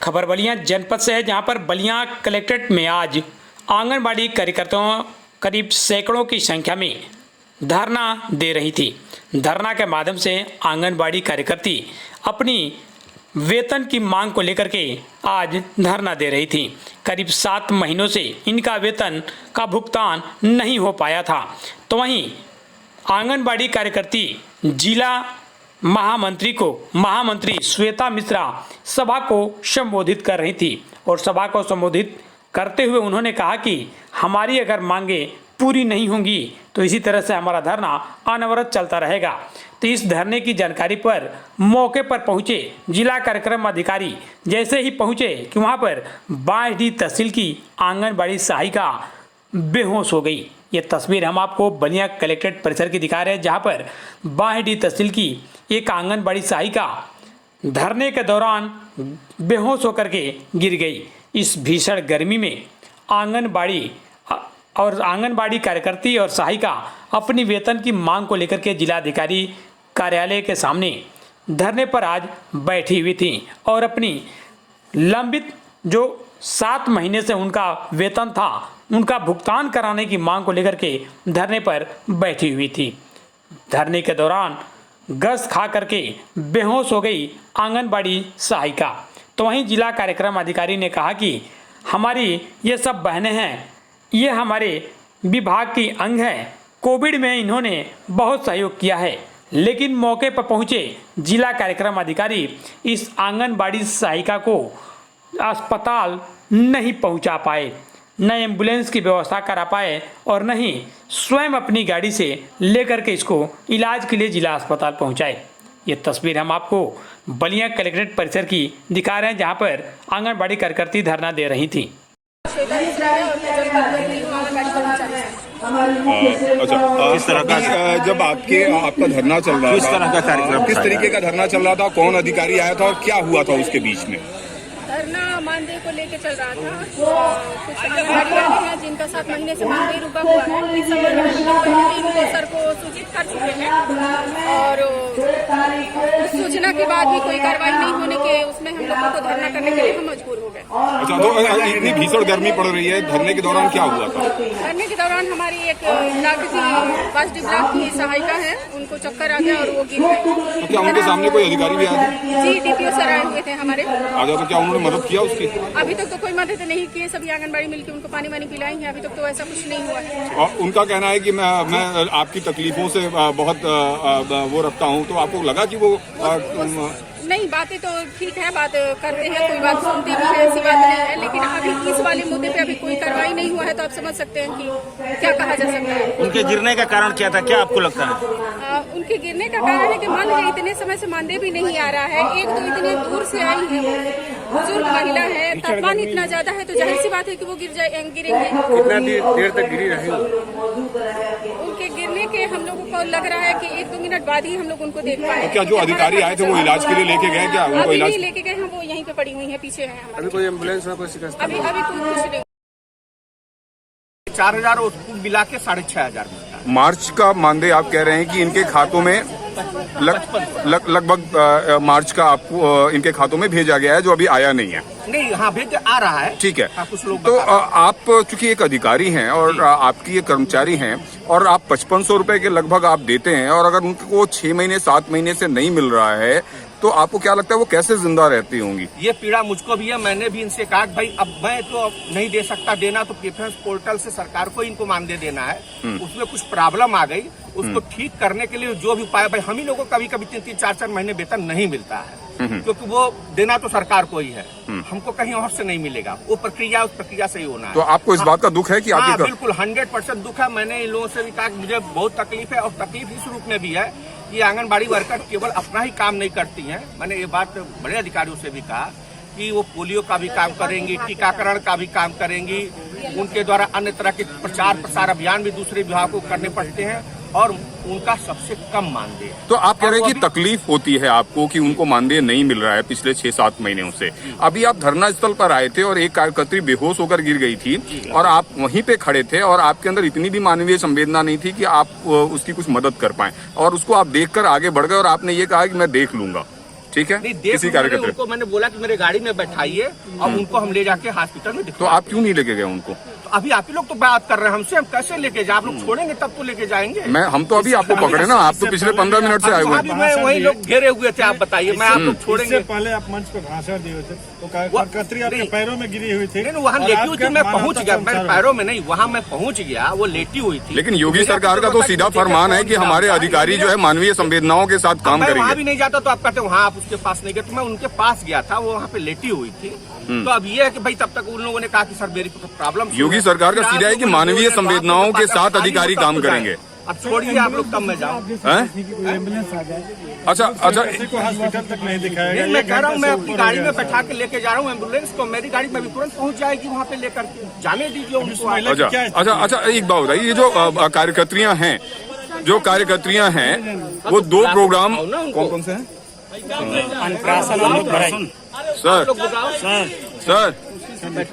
खबर बलिया जनपद से है, जहां पर बलिया कलेक्ट्रेट में आज आंगनबाड़ी कार्यकर्ताओं करीब सैकड़ों की संख्या में धरना दे रही थी। धरना के माध्यम से आंगनबाड़ी कार्यकर्ती अपनी वेतन की मांग को लेकर के आज धरना दे रही थी। करीब 7 महीनों से इनका वेतन का भुगतान नहीं हो पाया था। तो वहीं आंगनबाड़ी कार्यकर्ती जिला महामंत्री श्वेता मिश्रा सभा को संबोधित कर रही थी और सभा को संबोधित करते हुए उन्होंने कहा कि हमारी अगर मांगे पूरी नहीं होंगी तो इसी तरह से हमारा धरना अनवरत चलता रहेगा। तो इस धरने की जानकारी पर मौके पर पहुंचे जिला कार्यक्रम अधिकारी जैसे ही पहुंचे कि वहां पर बाढ़ी तहसील की आंगनबाड़ी सहायिका बेहोश हो गई। ये तस्वीर हम आपको बलिया कलेक्ट्रेट परिसर की दिखा रहे हैं, जहां पर बाढ़ी तहसील की एक आंगनबाड़ी सहायिका धरने के दौरान बेहोश होकर के गिर गई। इस भीषण गर्मी में आंगनबाड़ी कार्यकर्ती और सहायिका अपनी वेतन की मांग को लेकर के जिलाधिकारी कार्यालय के सामने धरने पर आज बैठी हुई थी और अपनी लंबित जो 7 महीने से उनका वेतन था उनका भुगतान कराने की मांग को लेकर के धरने पर बैठी हुई थी। धरने के दौरान गश्त खा करके बेहोश हो गई आंगनबाड़ी सहायिका। तो वहीं जिला कार्यक्रम अधिकारी ने कहा कि हमारी ये सब बहनें हैं, ये हमारे विभाग की अंग है। कोविड में इन्होंने बहुत सहयोग किया है, लेकिन मौके पर पहुंचे जिला कार्यक्रम अधिकारी इस आंगनबाड़ी सहायिका को अस्पताल नहीं पहुंचा पाए, न एम्बुलेंस की व्यवस्था करा पाए और न ही स्वयं अपनी गाड़ी से लेकर के इसको इलाज के लिए जिला अस्पताल पहुंचाए। ये तस्वीर हम आपको बलिया कलेक्ट्रेट परिसर की दिखा रहे हैं, जहां पर आंगनबाड़ी कार्यकर्ती धरना दे रही थी। अच्छा, किस तरह का जब आपका धरना चल रहा था, किस तरह का कार्यक्रम, किस तरीके का धरना चल रहा था, कौन अधिकारी आया था और क्या हुआ था उसके बीच में? धरना मानदेय को लेके चल रहा था। कुछ आंगनबाड़ी वाले हैं जिनका 7 महीने से मानदेय रुका हुआ है। इस संबंध में हम लोग पहले ही सर को सूचित कर चुके हैं और उस सूचना के बाद भी कोई कार्रवाई नहीं होने के उसमें हम लोगों को धरना करने के लिए हम मजबूर हो गए। अच्छा, तो इतनी भीषण गर्मी पड़ रही है, धरने के दौरान क्या हुआ था? धरने के दौरान हमारी एक ब्लॉक की सहायिका है, उनको चक्कर आ गया और वो गिर गए। तो क्या उनके सामने कोई अधिकारी भी आया? जी, DPO सर आए हुए थे हमारे। तो क्या उन्होंने मदद किया उसकी? अभी तक तो कोई मदद नहीं की है, सभी आंगनबाड़ी मिलकर उनको पानी वानी पिलाई है। अभी तक तो ऐसा कुछ नहीं हुआ है। और उनका कहना है कि मैं आपकी तकलीफों से बहुत वो रखता हूँ, तो आपको लगा कि वो नहीं, बातें तो ठीक है, बात करते हैं, कोई बात सुनते भी है, ऐसी बात नहीं है, लेकिन अभी इस वाले मुद्दे पे अभी कोई कार्रवाई नहीं हुआ है, तो आप समझ सकते हैं कि क्या कहा जा सकता है। उनके गिरने का कारण क्या था, क्या आपको लगता है? उनके गिरने का कारण है कि मान लीजिए इतने समय से मानदेय भी नहीं आ रहा है। एक तो इतने दूर से आई है, बुजुर्ग महिला है, तापमान इतना ज्यादा है, तो जाहिर सी बात है कि वो गिरेंगे। कितना देर तक गिरी रहेंगे? उनके गिरने के हम लोगों को लग रहा है कि 1-2 मिनट बाद ही हम लोग उनको देख पाए। क्या जो अधिकारी आए थे वो इलाज के लिए लेके गए? क्या उनको इलाज लेके गए हैं? वो यहीं पे पड़ी हुई है, पीछे है। अभी कोई एम्बुलेंस में कोई शिकायत? अभी कोई कुछ नहीं। 4000 उसको मिला के 6500 मिलता है। मार्च का मानदेय आप कह रहे हैं कि इनके खातों में लगभग मार्च का आपको इनके खातों में भेजा गया है, जो अभी आया नहीं है। नहीं, हाँ, भेज आ रहा है। ठीक है। कुछ लोग तो आप चूंकि एक अधिकारी हैं और आपकी एक कर्मचारी हैं और आप 5500 रुपए के लगभग आप देते हैं, और अगर उनको 6 महीने 7 महीने से नहीं मिल रहा है, तो आपको क्या लगता है वो कैसे जिंदा रहती होंगी? ये पीड़ा मुझको भी है। मैंने भी इनसे कहा कि भाई अब मैं तो नहीं दे सकता, देना तो प्रेफरेंस पोर्टल से सरकार को इनको मानदेय देना है। उसमें कुछ प्रॉब्लम आ गई, उसको ठीक करने के लिए जो भी उपाय, भाई हम ही लोगों को कभी कभी 3-3, 4-4 महीने वेतन नहीं मिलता है, क्योंकि वो देना तो सरकार को ही है, हमको कहीं और से नहीं मिलेगा। वो प्रक्रिया उस प्रक्रिया से ही होना है। तो आपको इस बात का दुख है कि आपकी? बिल्कुल 100% दुख है। मैंने इन लोगों से भी कहा कि मुझे बहुत तकलीफ है, और तकलीफ इस रूप में भी है कि आंगनबाड़ी वर्कर केवल अपना ही काम नहीं करती हैं। मैंने ये बात बड़े अधिकारियों से भी कहा कि वो पोलियो का भी काम करेंगी, टीकाकरण का भी काम करेंगी, उनके द्वारा अन्य तरह के प्रचार प्रसार अभियान भी दूसरे विभागों को करने पड़ते हैं, और उनका सबसे कम मानदेय। तो आप कह रहे हैं कि तकलीफ होती है आपको कि उनको मानदेय नहीं मिल रहा है पिछले 6-7 महीनों से। अभी आप धरना स्थल पर आए थे और एक कार्यकर्ती बेहोश होकर गिर गई थी और आप वहीं पे खड़े थे, और आपके अंदर इतनी भी मानवीय संवेदना नहीं थी कि आप उसकी कुछ मदद कर पाए, और उसको आप देखकर आगे बढ़ गए और आपने ये कहा कि मैं देख लूंगा। ठीक है, नहीं, देख किसी उन्होंने कार्यकर्ता। उनको मैंने बोला कि मेरे गाड़ी में बैठाइए और उनको हम ले जाके हॉस्पिटल में तो दिखा। आप क्यों नहीं लेके गए उनको? तो अभी आप ही लोग तो बात कर रहे हैं हमसे, हम कैसे लेके जाए? आप लोग छोड़ेंगे तब तो लेके जाएंगे। हम तो अभी आपको पकड़े ना, आप तो पिछले 15 मिनट से आए हुए अभी हैं। मैं वही लोग घेरे हुए थे, आप बताइए, मैं आप लोग छोड़ेंगे? इससे पहले आप मंच पर भाषण दिए हुए थे, तो कतरी आपके नहीं। पैरों में गिरी हुई थी। नहीं, वहाँ और लेटी हुई थी, आपके मैं पहुंच मानवता गया, से मैं अनुसार पैरों में नहीं, वहाँ मैं पहुंच गया, वो लेटी हुई थी। लेकिन योगी सरकार का तो सीधा फरमान है कि हमारे अधिकारी जो है मानवीय संवेदनाओं के साथ काम मैं वहाँ भी करेंगे। नहीं जाता तो आप कहते वहाँ आप उसके पास नहीं गए, तो मैं उनके पास गया था, वो वहाँ पे लेटी हुई थी। तो अब ये है कि भाई तब तक उन लोगों ने कहा कि सर मेरी प्रॉब्लम। योगी सरकार का सीधा है कि मानवीय संवेदनाओं के साथ अधिकारी काम करेंगे। अब छोड़िए आप लोग, तब मैं जाऊँ। अच्छा अच्छा, किसी को हॉस्पिटल तक नहीं दिखाया गया। नहीं, मैं एक कह रहा हूँ, घंटे मैं से अपनी ऊपर हो गाड़ी गया में था। बैठा के लेके जा रहा हूँ एम्बुलेंस, तो मेरी गाड़ी में भी तुरंत पहुंच जाएगी वहाँ पे लेकर के, जाने दीजिए उनको। अच्छा अच्छा अच्छा, एक बात बताइए, ये जो कार्यकर्त्रियां हैं, वो 2 प्रोग्राम कौन से हैं? अन्नप्राशन और मुखबराई। सर लोग बताओ। सर